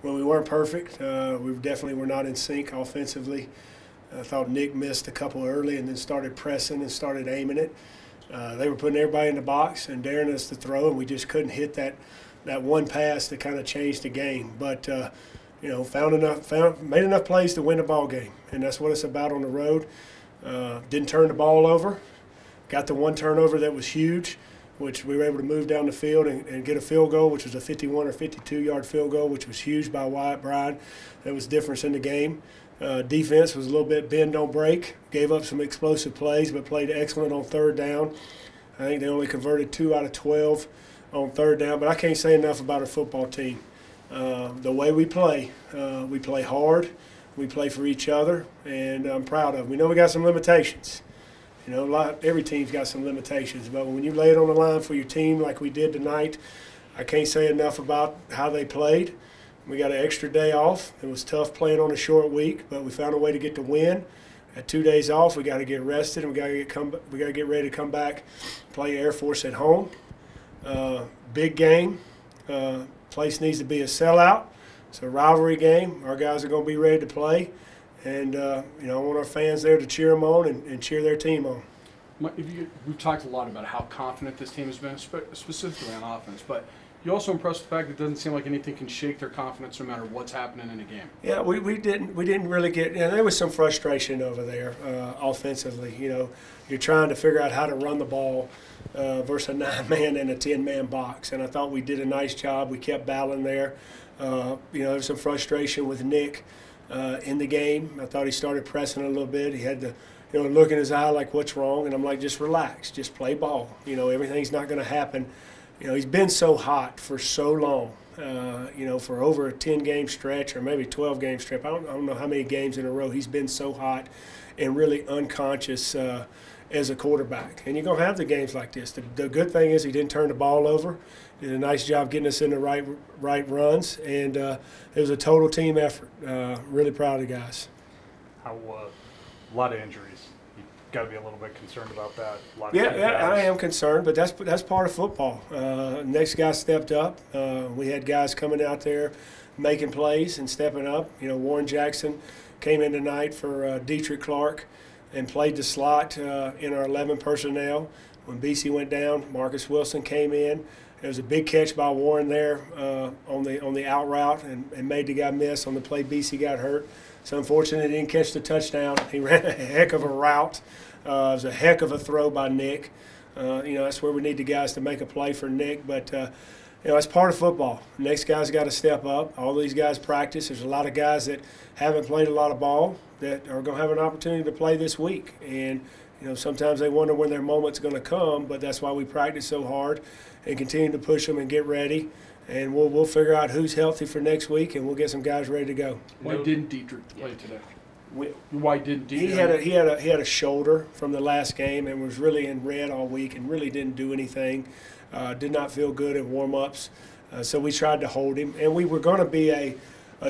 when we weren't perfect. We definitely were not in sync offensively. I thought Nick missed a couple early and then started pressing and started aiming it. They were putting everybody in the box and daring us to throw, and we just couldn't hit that one pass that kind of changed the game. But you know, made enough plays to win the ball game, and that's what it's about on the road. Didn't turn the ball over. Got the one turnover that was huge, which we were able to move down the field and get a field goal, which was a 51 or 52-yard field goal, which was huge by Wyatt Bryan. That was difference in the game. Defense was a little bit bend don't break, gave up some explosive plays, but played excellent on third down. I think they only converted 2 out of 12 on third down, but I can't say enough about our football team. The way we play hard, we play for each other, and I'm proud of them. We know we got some limitations. You know, every team's got some limitations, but when you lay it on the line for your team like we did tonight, I can't say enough about how they played. We got an extra day off. It was tough playing on a short week, but we found a way to get the win. At 2 days off, we got to get rested, and we got to get ready to come back, play Air Force at home. Big game. Place needs to be a sellout. It's a rivalry game. Our guys are going to be ready to play. And, you know, I want our fans there to cheer them on and cheer their team on. We've talked a lot about how confident this team has been, specifically on offense, but you also impressed the fact that it doesn't seem like anything can shake their confidence no matter what's happening in a game. Yeah, we didn't really get, you know, there was some frustration over there offensively. You know, you're trying to figure out how to run the ball versus a 9-man and a 10-man box, and I thought we did a nice job. We kept battling there. You know, there was some frustration with Nick in the game. I thought he started pressing a little bit. He had the, you know, look in his eye like, what's wrong? And I'm like, just relax, just play ball. You know, everything's not going to happen. You know, he's been so hot for so long, you know, for over a 10-game stretch or maybe 12-game stretch. I don't know how many games in a row he's been so hot and really unconscious as a quarterback. And you're going to have the games like this. The good thing is he didn't turn the ball over. Did a nice job getting us in the right runs, and it was a total team effort. Really proud of the guys. How a lot of injuries. Got to be a little bit concerned about that. Yeah, I am concerned, but that's part of football. Next guy stepped up. We had guys coming out there making plays and stepping up. You know, Warren Jackson came in tonight for Dietrich Clark and played the slot in our 11 personnel. When BC went down, Marcus Wilson came in. There was a big catch by Warren there on the out route and made the guy miss on the play. BC got hurt. It's unfortunate he didn't catch the touchdown. He ran a heck of a route. It was a heck of a throw by Nick. You know, that's where we need the guys to make a play for Nick. But, you know, it's part of football. The next guy's got to step up. All these guys practice. There's a lot of guys that haven't played a lot of ball that are going to have an opportunity to play this week. And, you know, sometimes they wonder when their moment's going to come, but that's why we practice so hard and continue to push them and get ready. And we'll figure out who's healthy for next week, and we'll get some guys ready to go. Why didn't Dietrich play today? Why didn't Dietrich? He had a shoulder from the last game and was really in red all week and really didn't do anything. Did not feel good at warm-ups, so we tried to hold him. And we were going to be a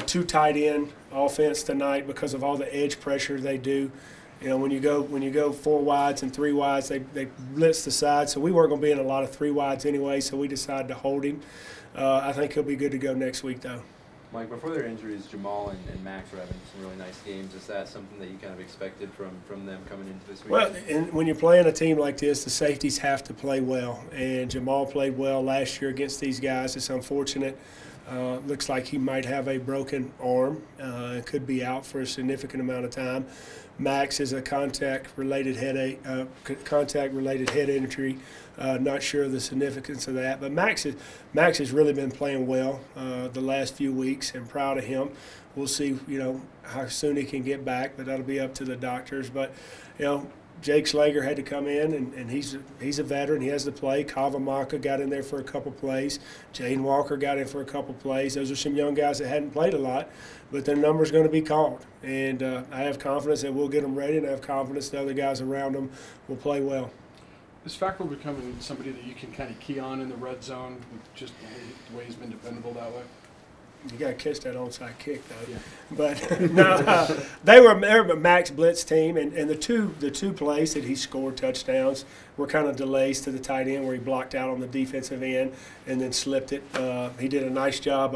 2 tight end offense tonight because of all the edge pressure they do. You know, when you go 4 wides and 3 wides, they blitz the side. So we weren't going to be in a lot of 3 wides anyway. So we decided to hold him. I think he'll be good to go next week, though. Mike, before their injuries, Jamal and Max were having some really nice games. Is that something that you kind of expected from them coming into this week? Well, and when you're playing a team like this, the safeties have to play well. And Jamal played well last year against these guys. It's unfortunate. Looks like he might have a broken arm. Could be out for a significant amount of time. Max is a contact-related head injury. Not sure of the significance of that, but Max has really been playing well the last few weeks, and proud of him. We'll see, you know, how soon he can get back, but that'll be up to the doctors. But, you know, Jake Slager had to come in, and he's a veteran. He has to play. Kavamaka got in there for a couple plays. Jane Walker got in for a couple plays. Those are some young guys that hadn't played a lot, but their number's going to be called. And I have confidence that we'll get them ready, and I have confidence the other guys around them will play well. Is Fackrell becoming somebody that you can kind of key on in the red zone with just the way he's been dependable that way? You got to catch that onside kick, though. Yeah. But no, they were a Max blitz team, and the two plays that he scored touchdowns were kind of delays to the tight end where he blocked out on the defensive end and then slipped it. He did a nice job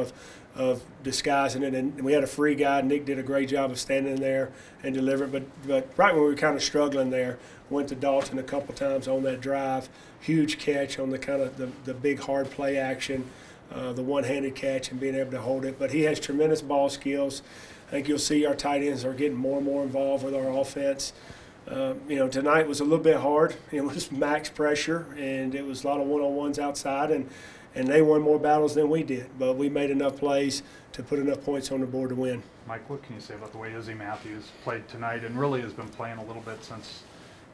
of disguising it. And we had a free guy. Nick did a great job of standing there and delivering. But right when we were kind of struggling there, went to Dalton a couple times on that drive. Huge catch on the kind of the big hard play action, the one-handed catch and being able to hold it. But he has tremendous ball skills. I think you'll see our tight ends are getting more and more involved with our offense. Tonight was a little bit hard. It was max pressure, and it was a lot of one-on-ones outside, and they won more battles than we did. But we made enough plays to put enough points on the board to win. Mike, what can you say about the way Izzy Matthews played tonight and really has been playing a little bit since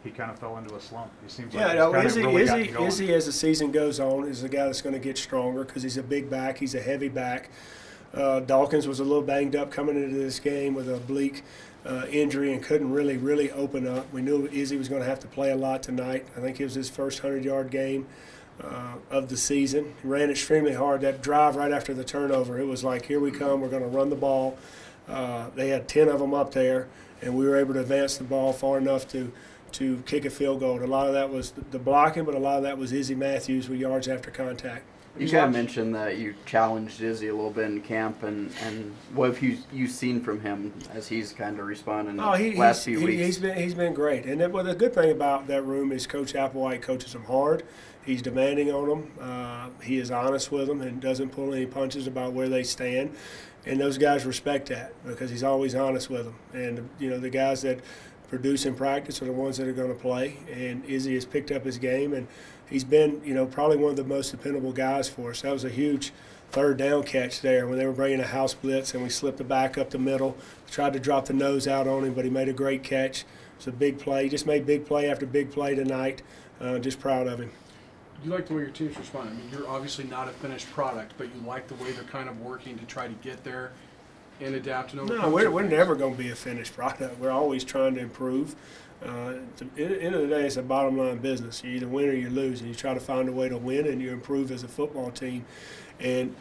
he kind of fell into a slump? He seems like Izzy, as the season goes on, is a guy that's going to get stronger because he's a big back. He's a heavy back. Dawkins was a little banged up coming into this game with an oblique injury and couldn't really open up. We knew Izzy was going to have to play a lot tonight. I think it was his first 100-yard game of the season. He ran extremely hard. That drive right after the turnover, it was like, here we come, we're going to run the ball. They had 10 of them up there, and we were able to advance the ball far enough to kick a field goal. And a lot of that was the blocking, but a lot of that was Izzy Matthews with yards after contact. You kind of mentioned that you challenged Izzy a little bit in camp, and what have you seen from him as he's kind of responding the last few weeks? He's been great. And the good thing about that room is Coach Applewhite coaches them hard. He's demanding on them. He is honest with them and doesn't pull any punches about where they stand. And those guys respect that because he's always honest with them. And, the guys that produce in practice are the ones that are going to play. And Izzy has picked up his game, and he's been, probably one of the most dependable guys for us. That was a huge third down catch there when they were bringing a house blitz, and we slipped the back up the middle, tried to drop the nose out on him, but he made a great catch. It was a big play. He just made big play after big play tonight. Just proud of him. You like the way your team's responding. I mean, you're obviously not a finished product, but you like the way they're kind of working to try to get there and adapt to No, we're never going to be a finished product. We're always trying to improve. At the end of the day, it's a bottom line business. You either win or you lose, and you try to find a way to win, and you improve as a football team. And,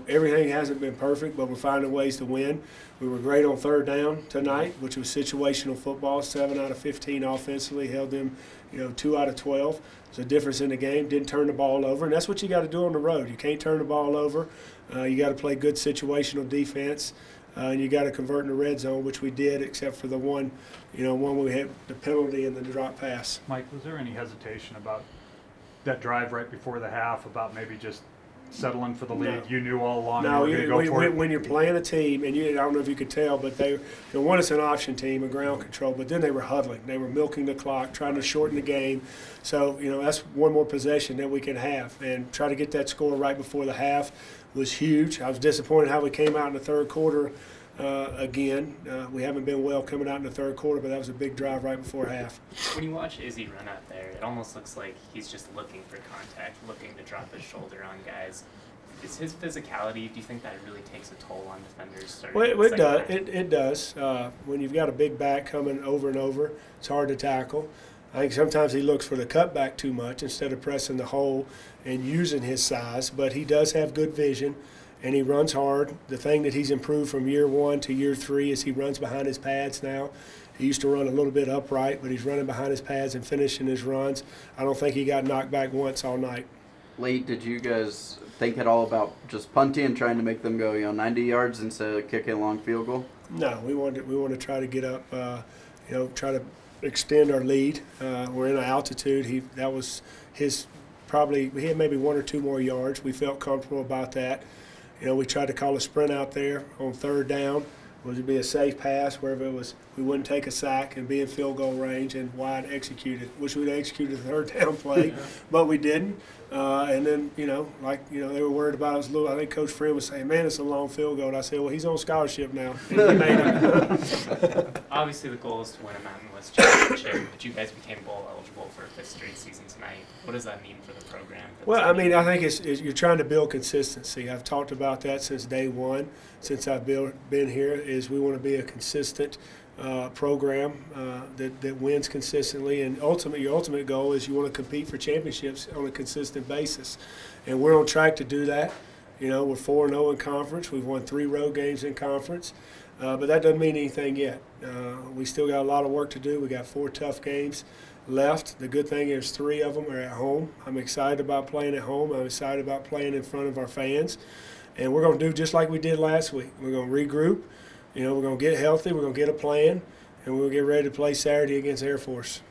everything hasn't been perfect, but we're finding ways to win. We were great on third down tonight, which was situational football, 7 out of 15 offensively, held them, 2 out of 12. It's a difference in the game, didn't turn the ball over, and that's what you got to do on the road. You can't turn the ball over. You got to play good situational defense. And you got to convert in the red zone, which we did, except for the one we had the penalty and the drop pass. Mike, was there any hesitation about that drive right before the half, about maybe just settling for the lead? No. You knew all along No, you were going to go for it? When you're playing a team, and I don't know if you could tell, but they won us an option team, a ground control, but then they were huddling. They were milking the clock, trying to shorten the game. So, that's one more possession that we can have. And try to get that score right before the half was huge. I was disappointed how we came out in the third quarter again. We haven't been well coming out in the third quarter, but that was a big drive right before half. When you watch Izzy run out there, it almost looks like he's just looking for contact, looking to drop his shoulder on guys. Is his physicality, do you think that it really takes a toll on defenders? Well, it does. When you've got a big back coming over and over, it's hard to tackle. I think sometimes he looks for the cutback too much instead of pressing the hole and using his size, but he does have good vision. And he runs hard. The thing that he's improved from year 1 to year 3 is he runs behind his pads now. He used to run a little bit upright, but he's running behind his pads and finishing his runs. I don't think he got knocked back once all night. Late, did you guys think at all about just punting and trying to make them go 90 yards instead of kicking a long field goal? No, we want to try to get up, try to extend our lead. We're in an altitude. That was his probably. He had maybe 1 or 2 more yards. We felt comfortable about that. We tried to call a sprint out there on third down. Would it be a safe pass wherever it was? We wouldn't take a sack and be in field goal range and wide executed. Wish we'd executed the third down play, but we didn't. And then, they were worried about us a little. I think Coach Friend was saying, man, it's a long field goal. And I said, well, he's on scholarship now. And he made it. Obviously, the goal is to win a Mountain West championship, but you guys became bowl eligible for a 5th straight season tonight. What does that mean for the program? Well, I think it's you're trying to build consistency. I've talked about that since day one, since I've been here, is we want to be a consistent program that wins consistently, and your ultimate goal is you want to compete for championships on a consistent basis, and we're on track to do that. We're 4-0 in conference. We've won 3 road games in conference, but that doesn't mean anything yet. We still got a lot of work to do. We got 4 tough games left. The good thing is 3 of them are at home. I'm excited about playing at home. I'm excited about playing in front of our fans. and we're going to do just like we did last week. We're going to regroup. You know, we're going to get healthy. We're going to get a plan, and we'll get ready to play Saturday against Air Force.